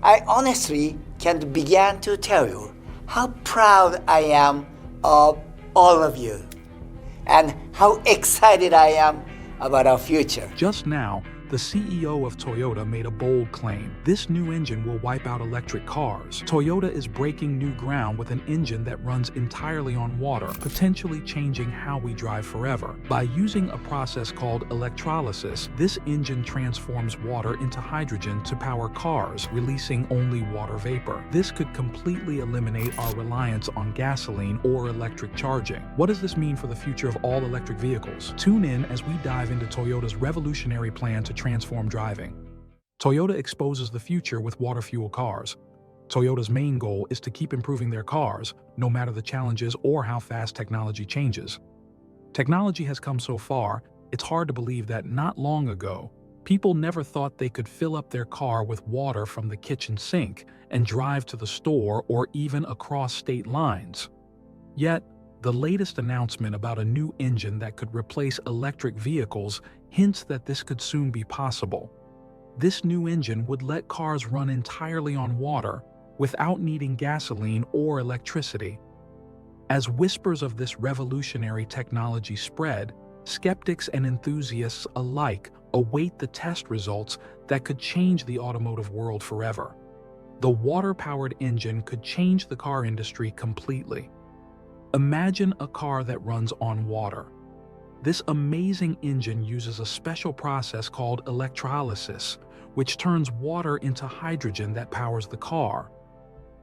I honestly can't begin to tell you how proud I am of all of you and how excited I am about our future. Just now, the CEO of Toyota made a bold claim. This new engine will wipe out electric cars. Toyota is breaking new ground with an engine that runs entirely on water, potentially changing how we drive forever. By using a process called electrolysis, this engine transforms water into hydrogen to power cars, releasing only water vapor. This could completely eliminate our reliance on gasoline or electric charging. What does this mean for the future of all electric vehicles? Tune in as we dive into Toyota's revolutionary plan to transform driving. Toyota exposes the future with water-fuel cars. Toyota's main goal is to keep improving their cars, no matter the challenges or how fast technology changes. Technology has come so far, it's hard to believe that not long ago, people never thought they could fill up their car with water from the kitchen sink and drive to the store or even across state lines. Yet, the latest announcement about a new engine that could replace electric vehicles hints that this could soon be possible. This new engine would let cars run entirely on water without needing gasoline or electricity. As whispers of this revolutionary technology spread, skeptics and enthusiasts alike await the test results that could change the automotive world forever. The water-powered engine could change the car industry completely. Imagine a car that runs on water. This amazing engine uses a special process called electrolysis, which turns water into hydrogen that powers the car.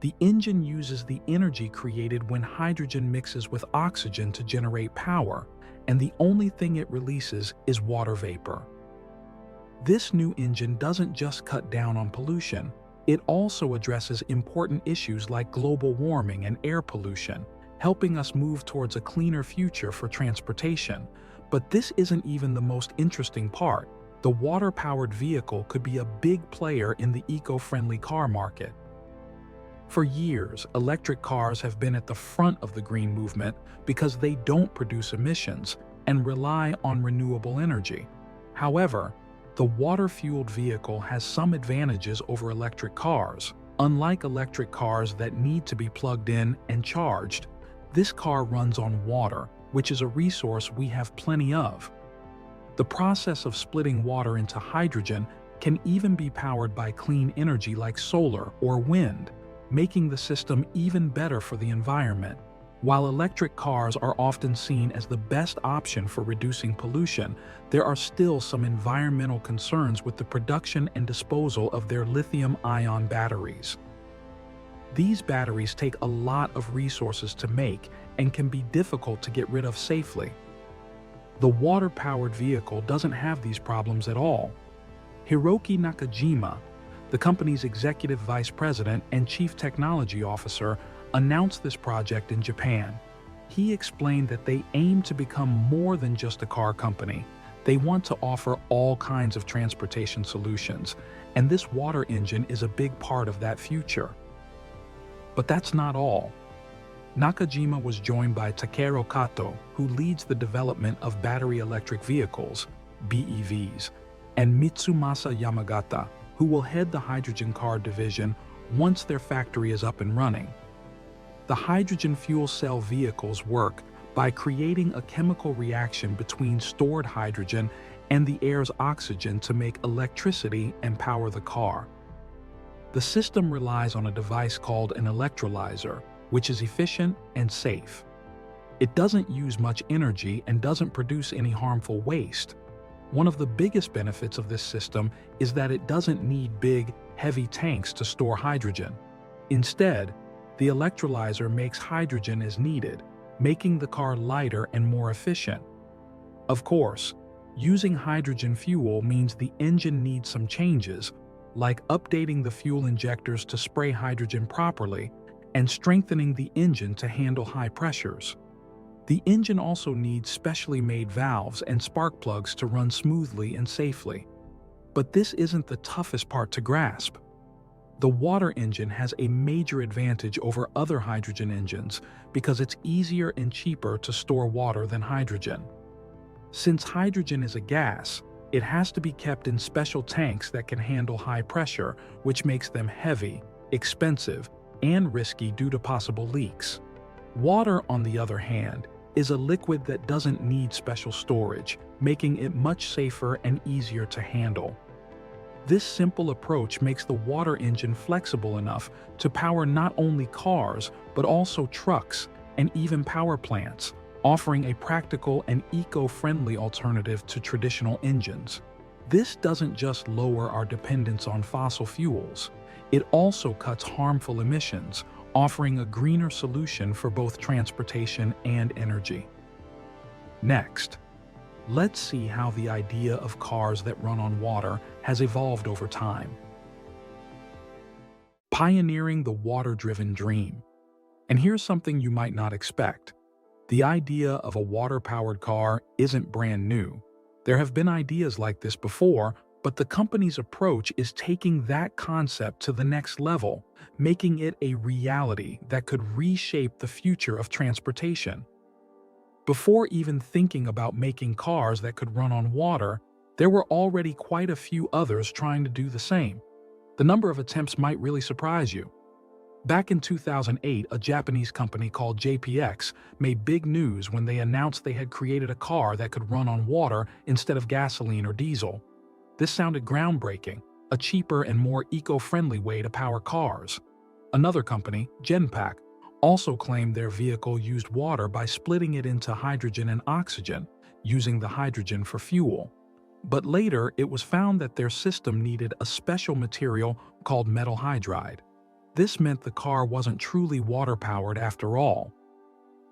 The engine uses the energy created when hydrogen mixes with oxygen to generate power, and the only thing it releases is water vapor. This new engine doesn't just cut down on pollution, it also addresses important issues like global warming and air pollution, helping us move towards a cleaner future for transportation. But this isn't even the most interesting part. The water-powered vehicle could be a big player in the eco-friendly car market. For years, electric cars have been at the front of the green movement because they don't produce emissions and rely on renewable energy. However, the water-fueled vehicle has some advantages over electric cars. Unlike electric cars that need to be plugged in and charged, this car runs on water, which is a resource we have plenty of. The process of splitting water into hydrogen can even be powered by clean energy like solar or wind, making the system even better for the environment. While electric cars are often seen as the best option for reducing pollution, there are still some environmental concerns with the production and disposal of their lithium-ion batteries. These batteries take a lot of resources to make and can be difficult to get rid of safely. The water-powered vehicle doesn't have these problems at all. Hiroki Nakajima, the company's executive vice president and chief technology officer, announced this project in Japan. He explained that they aim to become more than just a car company. They want to offer all kinds of transportation solutions, and this water engine is a big part of that future. But that's not all. Nakajima was joined by Takeru Kato, who leads the development of battery electric vehicles, BEVs, and Mitsumasa Yamagata, who will head the hydrogen car division once their factory is up and running. The hydrogen fuel cell vehicles work by creating a chemical reaction between stored hydrogen and the air's oxygen to make electricity and power the car. The system relies on a device called an electrolyzer, which is efficient and safe. It doesn't use much energy and doesn't produce any harmful waste. One of the biggest benefits of this system is that it doesn't need big, heavy tanks to store hydrogen. Instead, the electrolyzer makes hydrogen as needed, making the car lighter and more efficient. Of course, using hydrogen fuel means the engine needs some changes, like updating the fuel injectors to spray hydrogen properly and strengthening the engine to handle high pressures. The engine also needs specially made valves and spark plugs to run smoothly and safely. But this isn't the toughest part to grasp. The water engine has a major advantage over other hydrogen engines because it's easier and cheaper to store water than hydrogen. Since hydrogen is a gas, It has to be kept in special tanks that can handle high pressure, which makes them heavy, expensive, and risky due to possible leaks. Water, on the other hand, is a liquid that doesn't need special storage, making it much safer and easier to handle. This simple approach makes the water engine flexible enough to power not only cars, but also trucks and even power plants, offering a practical and eco-friendly alternative to traditional engines. This doesn't just lower our dependence on fossil fuels, it also cuts harmful emissions, offering a greener solution for both transportation and energy. Next, let's see how the idea of cars that run on water has evolved over time. Pioneering the water-driven dream. And here's something you might not expect. The idea of a water-powered car isn't brand new. There have been ideas like this before, but the company's approach is taking that concept to the next level, making it a reality that could reshape the future of transportation. Before even thinking about making cars that could run on water, there were already quite a few others trying to do the same. The number of attempts might really surprise you. Back in 2008, a Japanese company called JPX made big news when they announced they had created a car that could run on water instead of gasoline or diesel. This sounded groundbreaking, a cheaper and more eco-friendly way to power cars. Another company, Genpack, also claimed their vehicle used water by splitting it into hydrogen and oxygen, using the hydrogen for fuel. But later, it was found that their system needed a special material called metal hydride. This meant the car wasn't truly water-powered after all.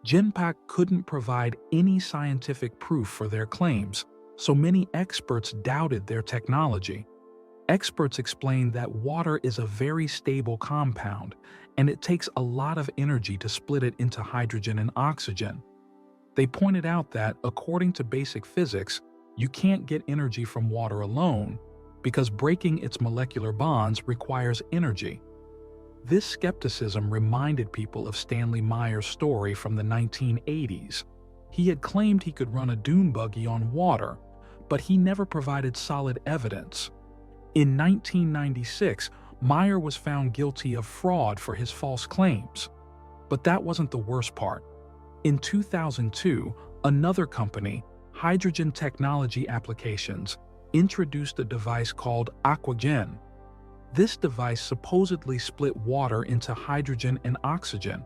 Genpack couldn't provide any scientific proof for their claims, so many experts doubted their technology. Experts explained that water is a very stable compound, and it takes a lot of energy to split it into hydrogen and oxygen. They pointed out that, according to basic physics, you can't get energy from water alone, because breaking its molecular bonds requires energy. This skepticism reminded people of Stanley Meyer's story from the 1980s. He had claimed he could run a dune buggy on water, but he never provided solid evidence. In 1996, Meyer was found guilty of fraud for his false claims. But that wasn't the worst part. In 2002, another company, Hydrogen Technology Applications, introduced a device called Aquagen. This device supposedly split water into hydrogen and oxygen.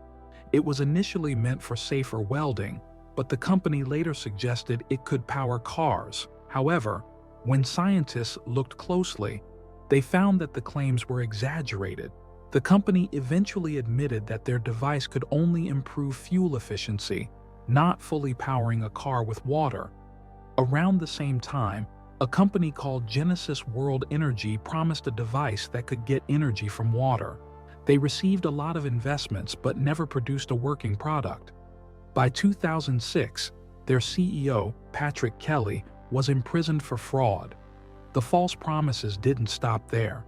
It was initially meant for safer welding, but the company later suggested it could power cars. However, when scientists looked closely, they found that the claims were exaggerated. The company eventually admitted that their device could only improve fuel efficiency, not fully powering a car with water. Around the same time, a company called Genesis World Energy promised a device that could get energy from water. They received a lot of investments but never produced a working product. By 2006, their CEO, Patrick Kelly, was imprisoned for fraud. The false promises didn't stop there.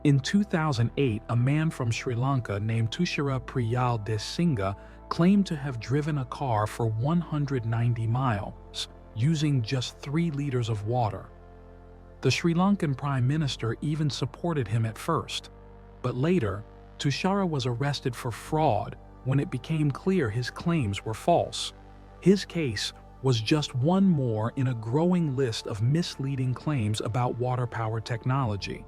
In 2008, a man from Sri Lanka named Tushara Priyal Desinga claimed to have driven a car for 190 miles, using just 3 liters of water. The Sri Lankan Prime Minister even supported him at first, but later, Tushara was arrested for fraud when it became clear his claims were false. His case was just one more in a growing list of misleading claims about water-powered technology.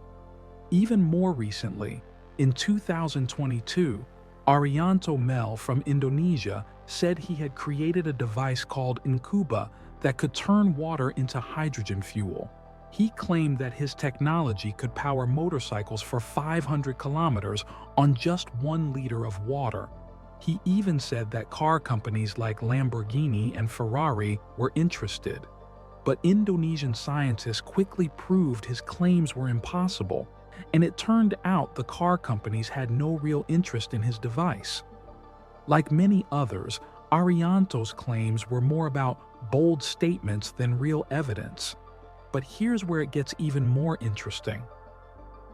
Even more recently, in 2022, Arianto Mel from Indonesia said he had created a device called Incuba that could turn water into hydrogen fuel. He claimed that his technology could power motorcycles for 500 kilometers on just 1 liter of water. He even said that car companies like Lamborghini and Ferrari were interested. But Indonesian scientists quickly proved his claims were impossible, and it turned out the car companies had no real interest in his device. Like many others, Arianto's claims were more about bold statements than real evidence. But here's where it gets even more interesting.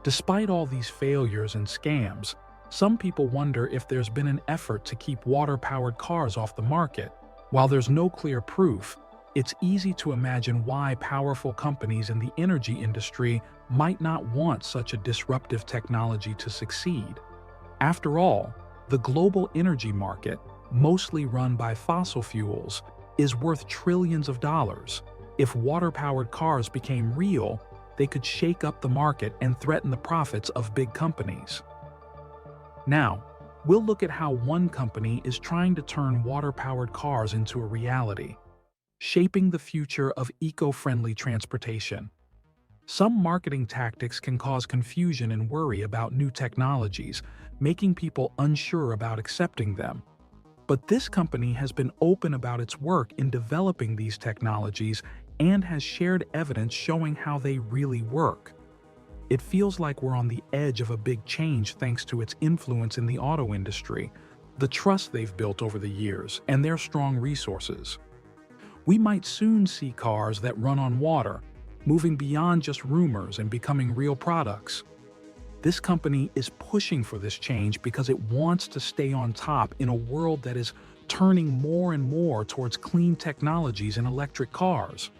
Despite all these failures and scams, some people wonder if there's been an effort to keep water-powered cars off the market. While there's no clear proof, it's easy to imagine why powerful companies in the energy industry might not want such a disruptive technology to succeed. After all, the global energy market, mostly run by fossil fuels, is worth trillions of dollars. If water-powered cars became real, they could shake up the market and threaten the profits of big companies. Now, we'll look at how one company is trying to turn water-powered cars into a reality, shaping the future of eco-friendly transportation. Some marketing tactics can cause confusion and worry about new technologies, making people unsure about accepting them. But this company has been open about its work in developing these technologies and has shared evidence showing how they really work. It feels like we're on the edge of a big change thanks to its influence in the auto industry, the trust they've built over the years, and their strong resources. We might soon see cars that run on water, moving beyond just rumors and becoming real products. This company is pushing for this change because it wants to stay on top in a world that is turning more and more towards clean technologies and electric cars.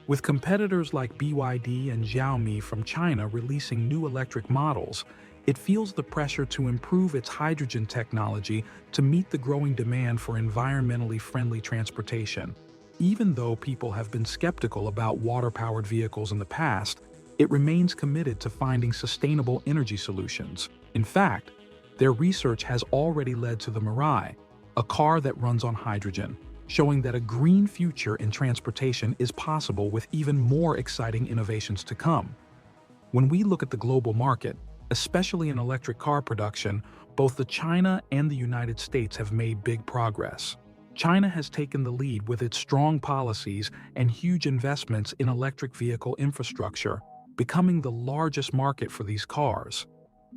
With competitors like BYD and Xiaomi from China releasing new electric models, it feels the pressure to improve its hydrogen technology to meet the growing demand for environmentally friendly transportation. Even though people have been skeptical about water-powered vehicles in the past, it remains committed to finding sustainable energy solutions. In fact, their research has already led to the Mirai, a car that runs on hydrogen, showing that a green future in transportation is possible with even more exciting innovations to come. When we look at the global market, especially in electric car production, both China and the United States have made big progress. China has taken the lead with its strong policies and huge investments in electric vehicle infrastructure, becoming the largest market for these cars.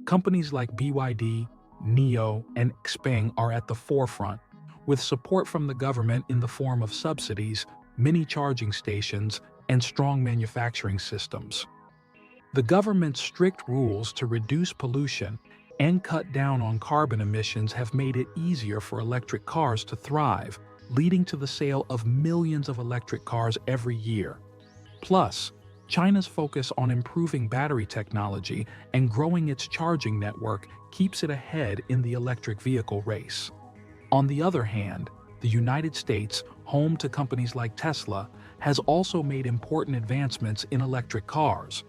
Companies like BYD, NIO, and Xpeng are at the forefront, with support from the government in the form of subsidies, mini charging stations, and strong manufacturing systems. The government's strict rules to reduce pollution and cut down on carbon emissions have made it easier for electric cars to thrive, leading to the sale of millions of electric cars every year. Plus, China's focus on improving battery technology and growing its charging network keeps it ahead in the electric vehicle race. On the other hand, the United States, home to companies like Tesla, has also made important advancements in electric cars.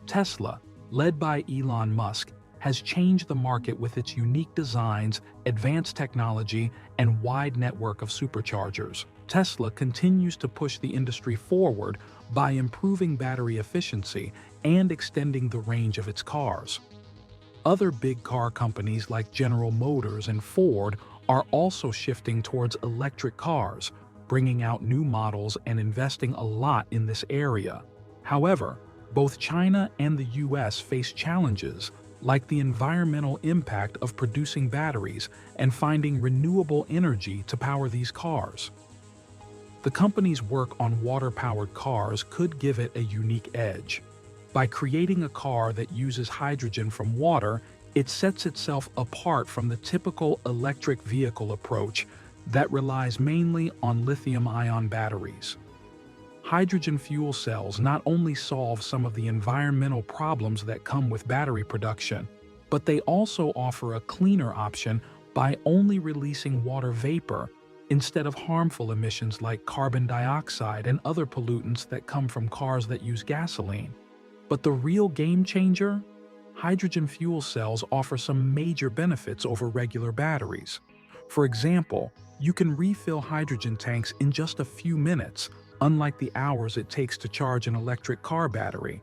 Tesla, led by Elon Musk, has changed the market with its unique designs, advanced technology, and wide network of superchargers. Tesla continues to push the industry forward by improving battery efficiency and extending the range of its cars. Other big car companies like General Motors and Ford are also shifting towards electric cars, bringing out new models and investing a lot in this area. However, both China and the US face challenges like the environmental impact of producing batteries and finding renewable energy to power these cars. The company's work on water-powered cars could give it a unique edge. By creating a car that uses hydrogen from water, it sets itself apart from the typical electric vehicle approach that relies mainly on lithium-ion batteries. Hydrogen fuel cells not only solve some of the environmental problems that come with battery production, but they also offer a cleaner option by only releasing water vapor instead of harmful emissions like carbon dioxide and other pollutants that come from cars that use gasoline. But the real game changer? Hydrogen fuel cells offer some major benefits over regular batteries. For example, you can refill hydrogen tanks in just a few minutes, unlike the hours it takes to charge an electric car battery.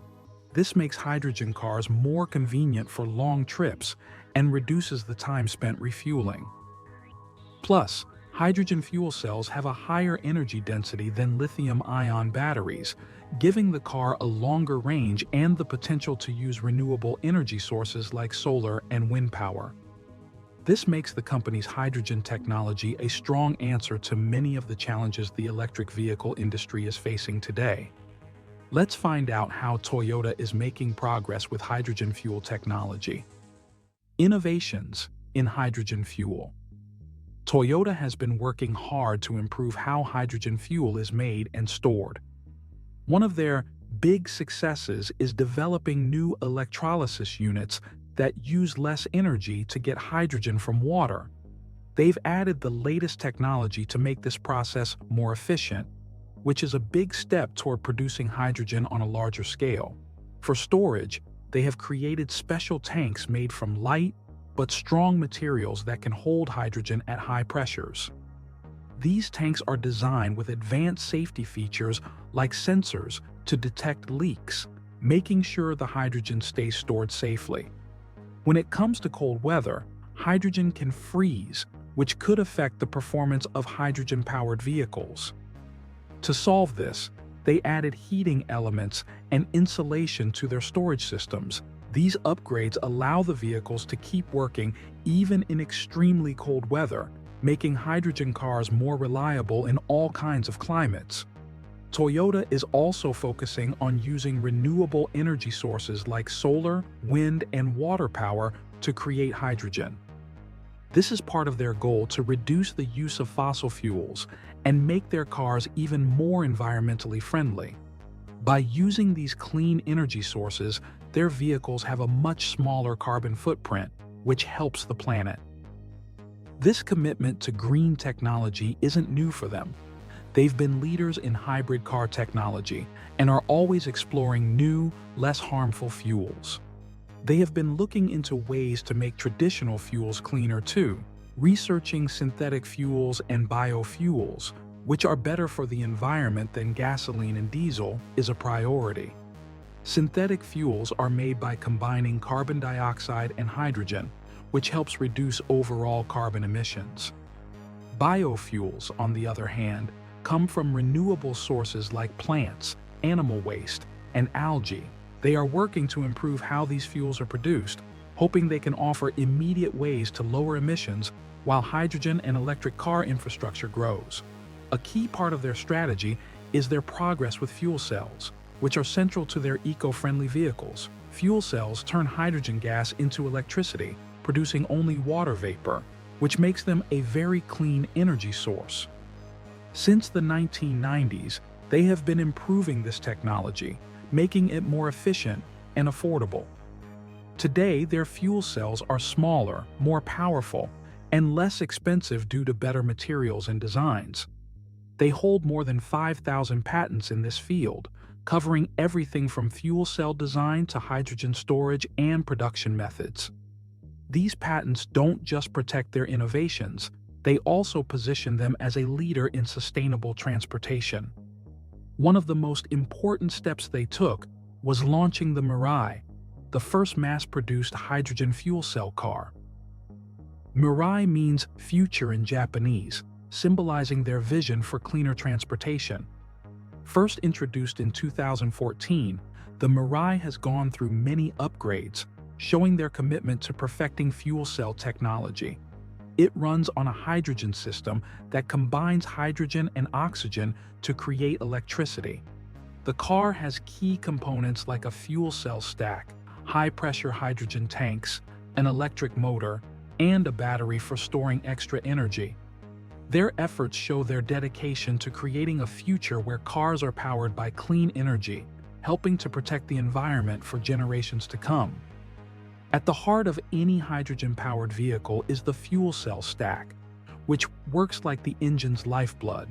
This makes hydrogen cars more convenient for long trips and reduces the time spent refueling. Plus, hydrogen fuel cells have a higher energy density than lithium-ion batteries, giving the car a longer range and the potential to use renewable energy sources like solar and wind power. This makes the company's hydrogen technology a strong answer to many of the challenges the electric vehicle industry is facing today. Let's find out how Toyota is making progress with hydrogen fuel technology. Innovations in hydrogen fuel. Toyota has been working hard to improve how hydrogen fuel is made and stored. One of their big successes is developing new electrolysis units that use less energy to get hydrogen from water. They've added the latest technology to make this process more efficient, which is a big step toward producing hydrogen on a larger scale. For storage, they have created special tanks made from light but strong materials that can hold hydrogen at high pressures. These tanks are designed with advanced safety features like sensors to detect leaks, making sure the hydrogen stays stored safely. When it comes to cold weather, hydrogen can freeze, which could affect the performance of hydrogen-powered vehicles. To solve this, they added heating elements and insulation to their storage systems. These upgrades allow the vehicles to keep working even in extremely cold weather, making hydrogen cars more reliable in all kinds of climates. Toyota is also focusing on using renewable energy sources like solar, wind, and water power to create hydrogen. This is part of their goal to reduce the use of fossil fuels and make their cars even more environmentally friendly. By using these clean energy sources, their vehicles have a much smaller carbon footprint, which helps the planet. This commitment to green technology isn't new for them. They've been leaders in hybrid car technology and are always exploring new, less harmful fuels. They have been looking into ways to make traditional fuels cleaner too, researching synthetic fuels and biofuels, which are better for the environment than gasoline and diesel, is a priority. Synthetic fuels are made by combining carbon dioxide and hydrogen, which helps reduce overall carbon emissions. Biofuels, on the other hand, come from renewable sources like plants, animal waste, and algae. They are working to improve how these fuels are produced, hoping they can offer immediate ways to lower emissions while hydrogen and electric car infrastructure grows. A key part of their strategy is their progress with fuel cells, which are central to their eco-friendly vehicles. Fuel cells turn hydrogen gas into electricity, producing only water vapor, which makes them a very clean energy source. Since the 1990s, they have been improving this technology, making it more efficient and affordable. Today, their fuel cells are smaller, more powerful, and less expensive due to better materials and designs. They hold more than 5,000 patents in this field, covering everything from fuel cell design to hydrogen storage and production methods. These patents don't just protect their innovations, they also position them as a leader in sustainable transportation. One of the most important steps they took was launching the Mirai, the first mass-produced hydrogen fuel cell car. Mirai means future in Japanese, symbolizing their vision for cleaner transportation. First introduced in 2014, the Mirai has gone through many upgrades, showing their commitment to perfecting fuel cell technology. It runs on a hydrogen system that combines hydrogen and oxygen to create electricity. The car has key components like a fuel cell stack, high-pressure hydrogen tanks, an electric motor, and a battery for storing extra energy. Their efforts show their dedication to creating a future where cars are powered by clean energy, helping to protect the environment for generations to come. At the heart of any hydrogen-powered vehicle is the fuel cell stack, which works like the engine's lifeblood.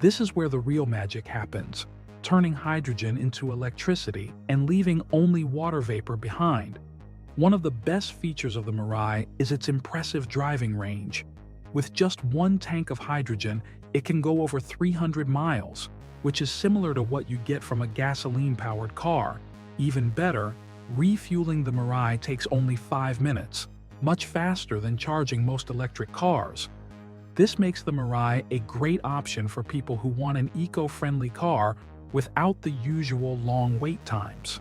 This is where the real magic happens, turning hydrogen into electricity and leaving only water vapor behind. One of the best features of the Mirai is its impressive driving range. With just one tank of hydrogen, it can go over 300 miles, which is similar to what you get from a gasoline-powered car. Even better, refueling the Mirai takes only 5 minutes, much faster than charging most electric cars. This makes the Mirai a great option for people who want an eco-friendly car without the usual long wait times.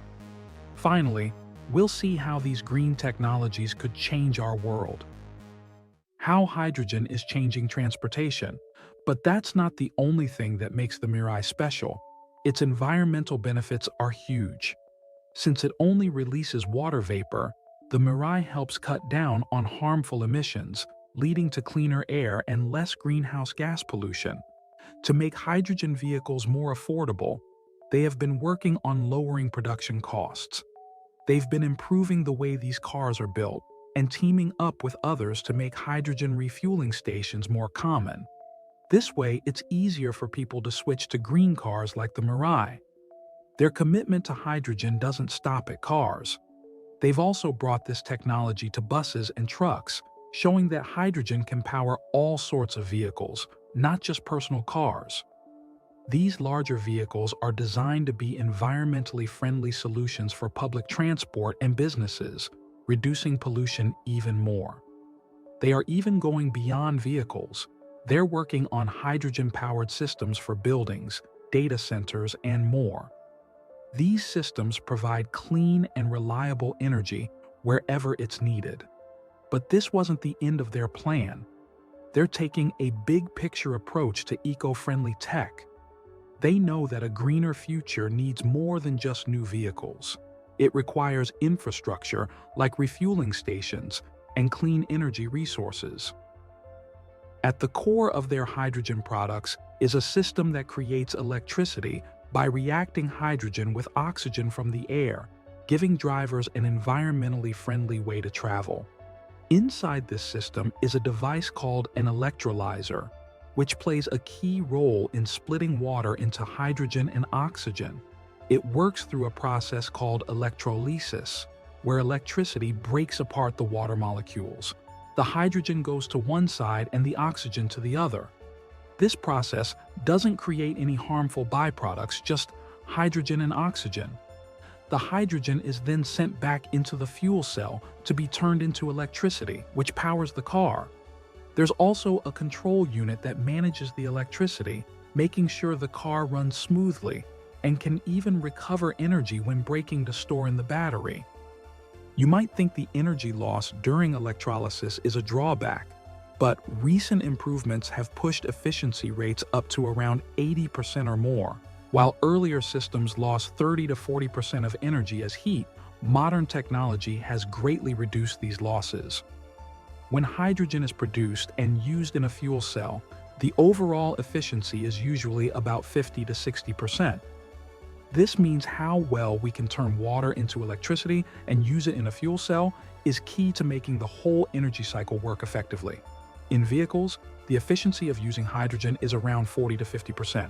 Finally, we'll see how these green technologies could change our world. How hydrogen is changing transportation. But that's not the only thing that makes the Mirai special. Its environmental benefits are huge. Since it only releases water vapor, the Mirai helps cut down on harmful emissions, leading to cleaner air and less greenhouse gas pollution. To make hydrogen vehicles more affordable, they have been working on lowering production costs. They've been improving the way these cars are built and teaming up with others to make hydrogen refueling stations more common. This way, it's easier for people to switch to green cars like the Mirai. Their commitment to hydrogen doesn't stop at cars. They've also brought this technology to buses and trucks, showing that hydrogen can power all sorts of vehicles, not just personal cars. These larger vehicles are designed to be environmentally friendly solutions for public transport and businesses, reducing pollution even more. They are even going beyond vehicles. They're working on hydrogen-powered systems for buildings, data centers, and more. These systems provide clean and reliable energy wherever it's needed. But this wasn't the end of their plan. They're taking a big-picture approach to eco-friendly tech. They know that a greener future needs more than just new vehicles. It requires infrastructure like refueling stations and clean energy resources. At the core of their hydrogen products is a system that creates electricity by reacting hydrogen with oxygen from the air, giving drivers an environmentally friendly way to travel. Inside this system is a device called an electrolyzer, which plays a key role in splitting water into hydrogen and oxygen. It works through a process called electrolysis, where electricity breaks apart the water molecules. The hydrogen goes to one side and the oxygen to the other. This process doesn't create any harmful byproducts, just hydrogen and oxygen. The hydrogen is then sent back into the fuel cell to be turned into electricity, which powers the car. There's also a control unit that manages the electricity, making sure the car runs smoothly and can even recover energy when braking to store in the battery. You might think the energy loss during electrolysis is a drawback, but recent improvements have pushed efficiency rates up to around 80% or more. While earlier systems lost 30 to 40% of energy as heat, modern technology has greatly reduced these losses. When hydrogen is produced and used in a fuel cell, the overall efficiency is usually about 50 to 60%. This means how well we can turn water into electricity and use it in a fuel cell is key to making the whole energy cycle work effectively. In vehicles, the efficiency of using hydrogen is around 40 to 50%.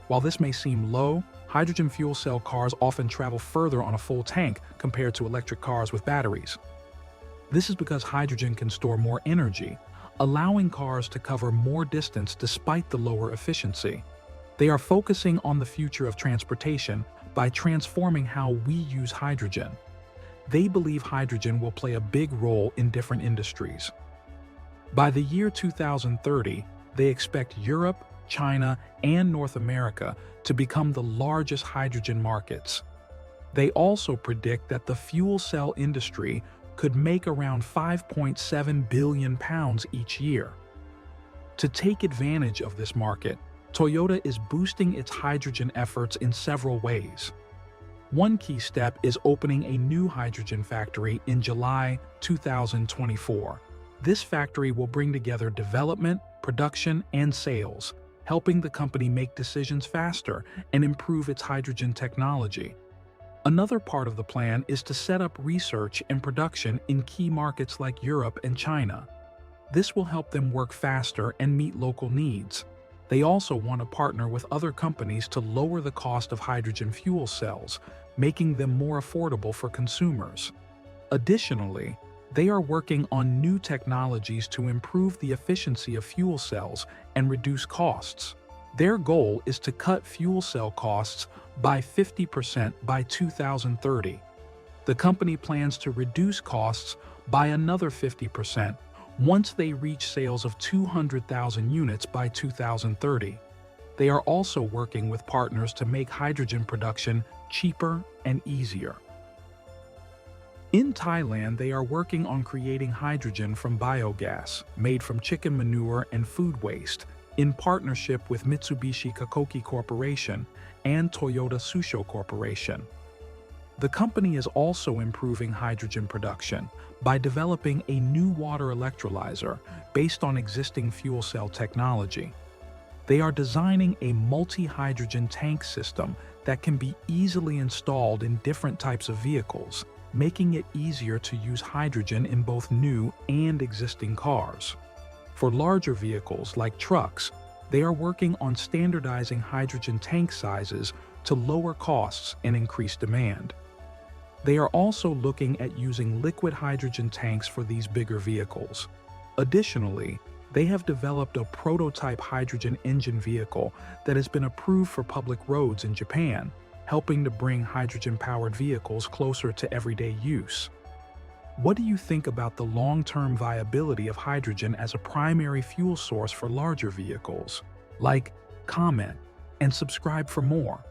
While this may seem low, hydrogen fuel cell cars often travel further on a full tank compared to electric cars with batteries. This is because hydrogen can store more energy, allowing cars to cover more distance despite the lower efficiency. They are focusing on the future of transportation by transforming how we use hydrogen. They believe hydrogen will play a big role in different industries. By the year 2030, they expect Europe, China, and North America to become the largest hydrogen markets. They also predict that the fuel cell industry could make around £5.7 billion each year. To take advantage of this market, Toyota is boosting its hydrogen efforts in several ways. One key step is opening a new hydrogen factory in July 2024. This factory will bring together development, production, and sales, helping the company make decisions faster and improve its hydrogen technology. Another part of the plan is to set up research and production in key markets like Europe and China. This will help them work faster and meet local needs. They also want to partner with other companies to lower the cost of hydrogen fuel cells, making them more affordable for consumers. Additionally, they are working on new technologies to improve the efficiency of fuel cells and reduce costs. Their goal is to cut fuel cell costs by 50% by 2030. The company plans to reduce costs by another 50% once they reach sales of 200,000 units by 2030. They are also working with partners to make hydrogen production cheaper and easier. In Thailand, they are working on creating hydrogen from biogas, made from chicken manure and food waste, in partnership with Mitsubishi Kokoki Corporation and Toyota Tsusho Corporation. The company is also improving hydrogen production by developing a new water electrolyzer based on existing fuel cell technology. They are designing a multi-hydrogen tank system that can be easily installed in different types of vehicles, making it easier to use hydrogen in both new and existing cars. For larger vehicles like trucks, they are working on standardizing hydrogen tank sizes to lower costs and increase demand. They are also looking at using liquid hydrogen tanks for these bigger vehicles. Additionally, they have developed a prototype hydrogen engine vehicle that has been approved for public roads in Japan, helping to bring hydrogen-powered vehicles closer to everyday use. What do you think about the long-term viability of hydrogen as a primary fuel source for larger vehicles? Like, comment, and subscribe for more.